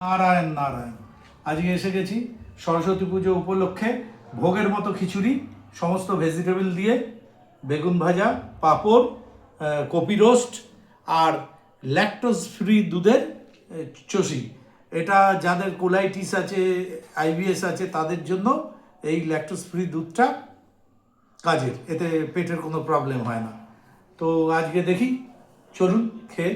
নারায়ণ নারায়ণ। আজকে এসে গেছি সরস্বতী পুজো উপলক্ষে ভোগের মতো খিচুড়ি, সমস্ত ভেজিটেবল দিয়ে, বেগুন ভাজা, পাঁপড়, কপি রোস্ট আর ল্যাকটোজ ফ্রি দুধের চষি। এটা যাদের কোলাইটিস আছে, আইবিএস আছে, তাদের জন্য এই ল্যাকটোজ ফ্রি দুধটা কাজের, এতে পেটের কোনো প্রবলেম হয় না। তো আজকে দেখি, চলুন খেয়ে।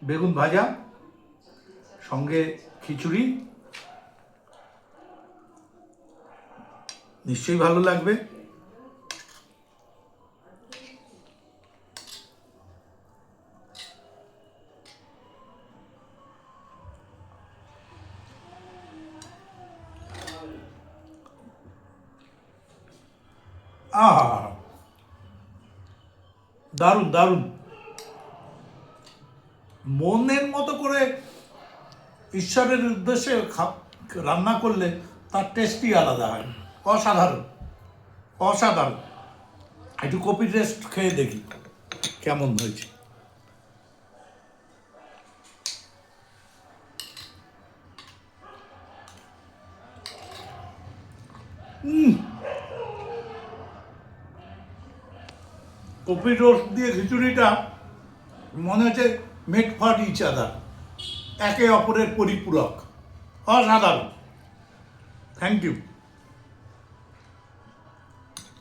বেগুন ভাজা সঙ্গে খিচুড়ি, নিশ্চয়ই ভালো লাগবে। আহা, দারুণ দারুণ। মনের মতো করে ঈশ্বরের উদ্দেশ্যে রান্না করলে তার টেস্টই আলাদা হয়। অসাধারণ অসাধারণ। একটু কপি টেস্ট খেয়ে দেখি কেমন হয়েছে। কপি রোস্ট দিয়ে খিচুড়িটা মনে হচ্ছে মেড ফর ইচ আদার, একে অপরের পরিপূরক। অসাধারণ। Thank you.